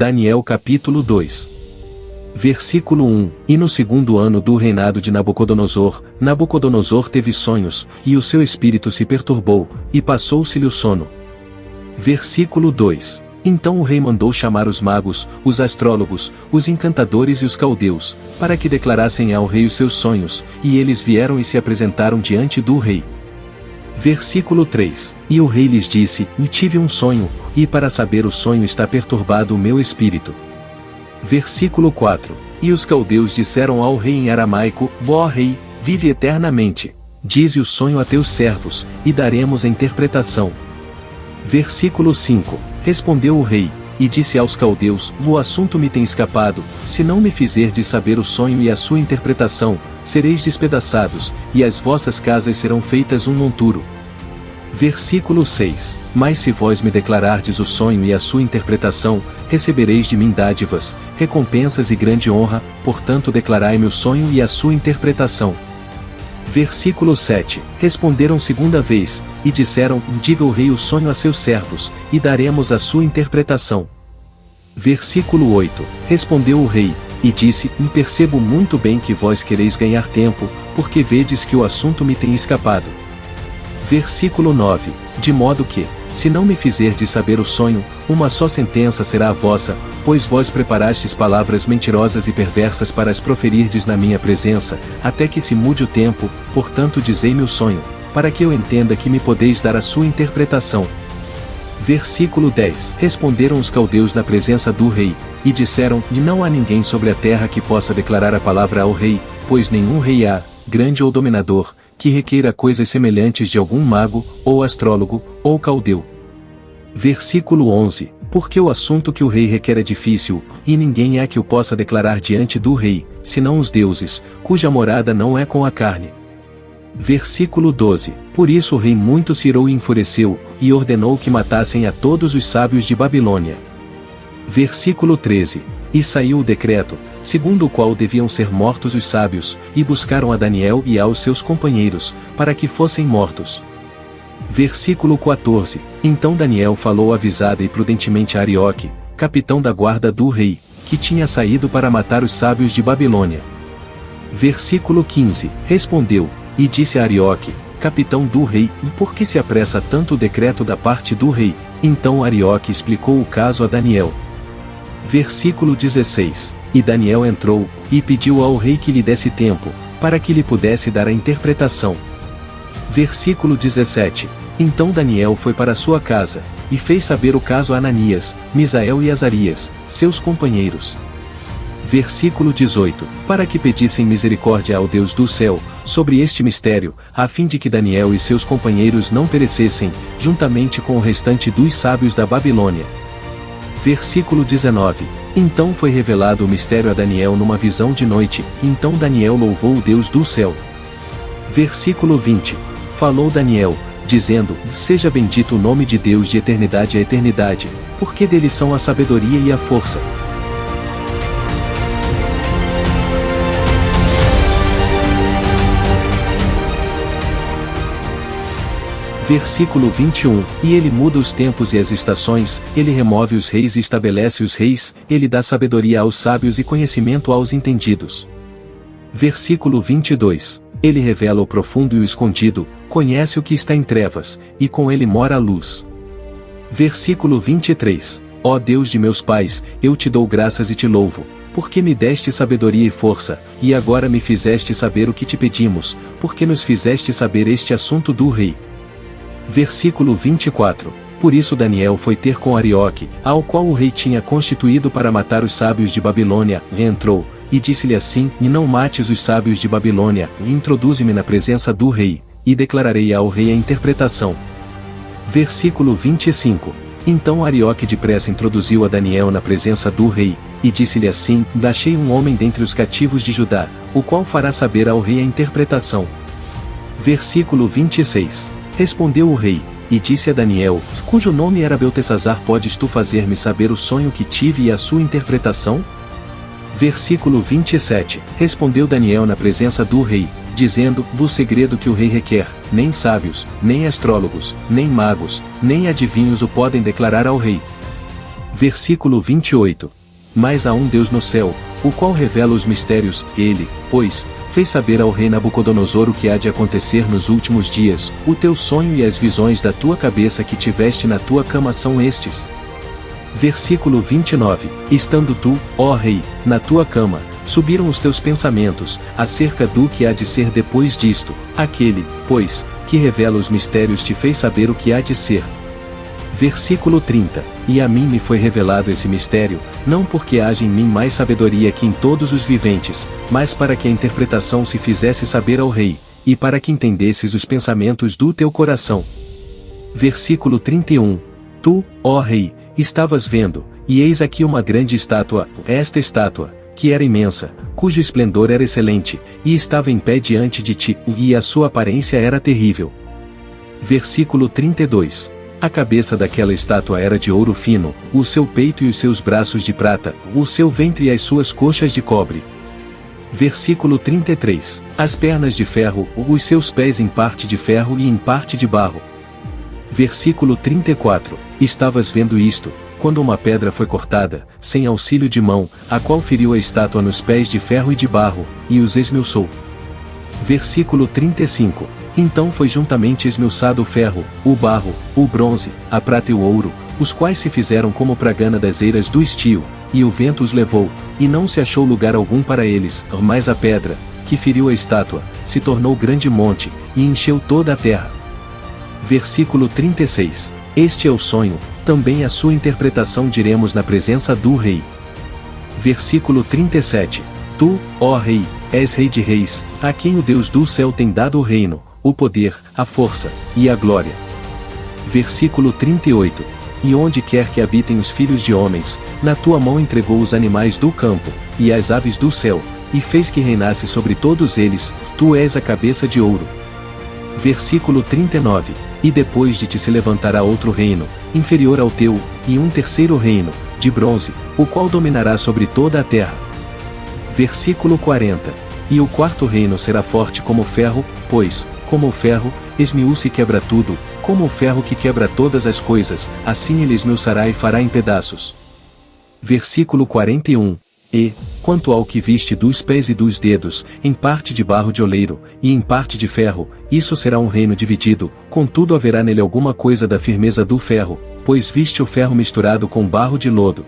Daniel capítulo 2. Versículo 1. E no segundo ano do reinado de Nabucodonosor, Nabucodonosor teve sonhos, e o seu espírito se perturbou, e passou-se-lhe o sono. Versículo 2. Então o rei mandou chamar os magos, os astrólogos, os encantadores e os caldeus, para que declarassem ao rei os seus sonhos, e eles vieram e se apresentaram diante do rei. Versículo 3. E o rei lhes disse: tive um sonho, e para saber o sonho está perturbado o meu espírito. Versículo 4. E os caldeus disseram ao rei em aramaico: ó rei, vive eternamente. Dize o sonho a teus servos, e daremos a interpretação. Versículo 5. Respondeu o rei, e disse aos caldeus: o assunto me tem escapado, se não me fizerdes saber o sonho e a sua interpretação, sereis despedaçados, e as vossas casas serão feitas um monturo. Versículo 6. Mas se vós me declarardes o sonho e a sua interpretação, recebereis de mim dádivas, recompensas e grande honra, portanto declarai-me o sonho e a sua interpretação. Versículo 7. Responderam segunda vez, e disseram: diga o rei o sonho a seus servos, e daremos a sua interpretação. Versículo 8. Respondeu o rei, e disse: percebo muito bem que vós quereis ganhar tempo, porque vedes que o assunto me tem escapado. Versículo 9. De modo que, se não me fizerdes saber o sonho, uma só sentença será a vossa, pois vós preparastes palavras mentirosas e perversas para as proferirdes na minha presença, até que se mude o tempo, portanto dizei-me o sonho, para que eu entenda que me podeis dar a sua interpretação. Versículo 10. Responderam os caldeus na presença do rei, e disseram: não há ninguém sobre a terra que possa declarar a palavra ao rei, pois nenhum rei há, grande ou dominador, que requeira coisas semelhantes de algum mago, ou astrólogo, ou caldeu. Versículo 11. Porque o assunto que o rei requer é difícil, e ninguém há que o possa declarar diante do rei, senão os deuses, cuja morada não é com a carne. Versículo 12. Por isso o rei muito se irou e enfureceu, e ordenou que matassem a todos os sábios de Babilônia. Versículo 13. E saiu o decreto, segundo o qual deviam ser mortos os sábios, e buscaram a Daniel e aos seus companheiros, para que fossem mortos. Versículo 14. Então Daniel falou avisada e prudentemente a Arioque, capitão da guarda do rei, que tinha saído para matar os sábios de Babilônia. Versículo 15. Respondeu, e disse a Arioque, capitão do rei: e por que se apressa tanto o decreto da parte do rei? Então Arioque explicou o caso a Daniel. Versículo 16. E Daniel entrou, e pediu ao rei que lhe desse tempo, para que lhe pudesse dar a interpretação. Versículo 17. Então Daniel foi para sua casa, e fez saber o caso a Ananias, Misael e Azarias, seus companheiros. Versículo 18. Para que pedissem misericórdia ao Deus do céu, sobre este mistério, a fim de que Daniel e seus companheiros não perecessem, juntamente com o restante dos sábios da Babilônia. Versículo 19. Então foi revelado o mistério a Daniel numa visão de noite, então Daniel louvou o Deus do céu. Versículo 20. Falou Daniel, dizendo: seja bendito o nome de Deus de eternidade a eternidade, porque dele são a sabedoria e a força. Versículo 21. E ele muda os tempos e as estações, ele remove os reis e estabelece os reis, ele dá sabedoria aos sábios e conhecimento aos entendidos. Versículo 22. Ele revela o profundo e o escondido, conhece o que está em trevas, e com ele mora a luz. Versículo 23. Ó Deus de meus pais, eu te dou graças e te louvo, porque me deste sabedoria e força, e agora me fizeste saber o que te pedimos, porque nos fizeste saber este assunto do rei. Versículo 24. Por isso Daniel foi ter com Arioque, ao qual o rei tinha constituído para matar os sábios de Babilônia, e entrou, e disse-lhe assim: e não mates os sábios de Babilônia, e introduze-me na presença do rei, e declararei ao rei a interpretação. Versículo 25. Então Arioque depressa introduziu a Daniel na presença do rei, e disse-lhe assim: achei um homem dentre os cativos de Judá, o qual fará saber ao rei a interpretação. Versículo 26. Respondeu o rei, e disse a Daniel, cujo nome era Beltesazar: podes tu fazer-me saber o sonho que tive e a sua interpretação? Versículo 27. Respondeu Daniel na presença do rei, dizendo: do segredo que o rei requer, nem sábios, nem astrólogos, nem magos, nem adivinhos o podem declarar ao rei. Versículo 28. Mas há um Deus no céu, o qual revela os mistérios, ele, pois, fez saber ao rei Nabucodonosor o que há de acontecer nos últimos dias, o teu sonho e as visões da tua cabeça que tiveste na tua cama são estes. Versículo 29. Estando tu, ó rei, na tua cama, subiram os teus pensamentos, acerca do que há de ser depois disto, aquele, pois, que revela os mistérios te fez saber o que há de ser. Versículo 30. E a mim me foi revelado esse mistério, não porque haja em mim mais sabedoria que em todos os viventes, mas para que a interpretação se fizesse saber ao rei, e para que entendesses os pensamentos do teu coração. Versículo 31. Tu, ó rei, estavas vendo, e eis aqui uma grande estátua, esta estátua, que era imensa, cujo esplendor era excelente, e estava em pé diante de ti, e a sua aparência era terrível. Versículo 32. A cabeça daquela estátua era de ouro fino, o seu peito e os seus braços de prata, o seu ventre e as suas coxas de cobre. Versículo 33. As pernas de ferro, os seus pés em parte de ferro e em parte de barro. Versículo 34. Estavas vendo isto, quando uma pedra foi cortada, sem auxílio de mão, a qual feriu a estátua nos pés de ferro e de barro, e os esmiuçou. Versículo 35. Então foi juntamente esmiuçado o ferro, o barro, o bronze, a prata e o ouro, os quais se fizeram como pragana das eiras do estio, e o vento os levou, e não se achou lugar algum para eles, mas a pedra, que feriu a estátua, se tornou grande monte, e encheu toda a terra. Versículo 36. Este é o sonho, também a sua interpretação diremos na presença do rei. Versículo 37. Tu, ó rei, és rei de reis, a quem o Deus do céu tem dado o reino, o poder, a força, e a glória. Versículo 38. E onde quer que habitem os filhos de homens, na tua mão entregou os animais do campo, e as aves do céu, e fez que reinasse sobre todos eles, tu és a cabeça de ouro. Versículo 39. E depois de ti se levantará outro reino, inferior ao teu, e um terceiro reino, de bronze, o qual dominará sobre toda a terra. Versículo 40. E o quarto reino será forte como o ferro, pois, como o ferro, esmiuça e quebra tudo, como o ferro que quebra todas as coisas, assim ele esmiuçará e fará em pedaços. Versículo 41. E, quanto ao que viste dos pés e dos dedos, em parte de barro de oleiro, e em parte de ferro, isso será um reino dividido, contudo haverá nele alguma coisa da firmeza do ferro, pois viste o ferro misturado com barro de lodo.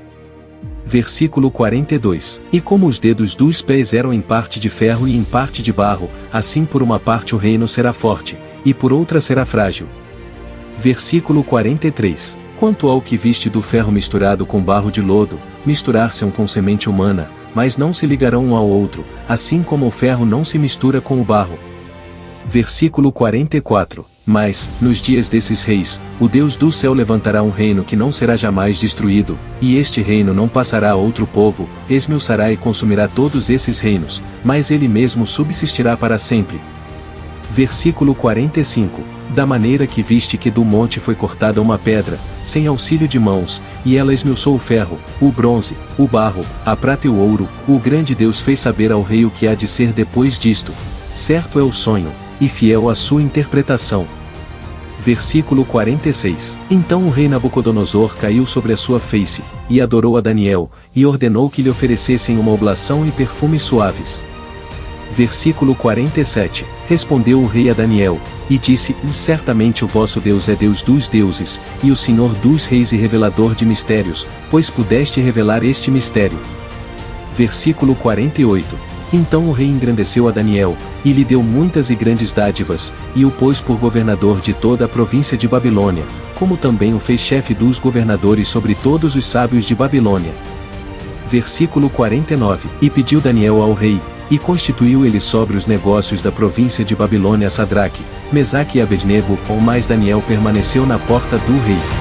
Versículo 42. E como os dedos dos pés eram em parte de ferro e em parte de barro, assim por uma parte o reino será forte, e por outra será frágil. Versículo 43. Quanto ao que viste do ferro misturado com barro de lodo, misturar-se-ão com semente humana, mas não se ligarão um ao outro, assim como o ferro não se mistura com o barro. Versículo 44. Mas, nos dias desses reis, o Deus do céu levantará um reino que não será jamais destruído, e este reino não passará a outro povo, esmiuçará e consumirá todos esses reinos, mas ele mesmo subsistirá para sempre. Versículo 45. Da maneira que viste que do monte foi cortada uma pedra, sem auxílio de mãos, e ela esmiuçou o ferro, o bronze, o barro, a prata e o ouro, o grande Deus fez saber ao rei o que há de ser depois disto. Certo é o sonho, e fiel a sua interpretação. Versículo 46. Então o rei Nabucodonosor caiu sobre a sua face, e adorou a Daniel, e ordenou que lhe oferecessem uma oblação e perfumes suaves. Versículo 47. Respondeu o rei a Daniel, e disse: Certamente o vosso Deus é Deus dos deuses, e o Senhor dos reis e revelador de mistérios, pois pudeste revelar este mistério. Versículo 48. Então o rei engrandeceu a Daniel, e lhe deu muitas e grandes dádivas, e o pôs por governador de toda a província de Babilônia, como também o fez chefe dos governadores sobre todos os sábios de Babilônia. Versículo 49. E pediu Daniel ao rei, e constituiu ele sobre os negócios da província de Babilônia Sadraque, Mesaque e Abednego, mas Daniel permaneceu na porta do rei.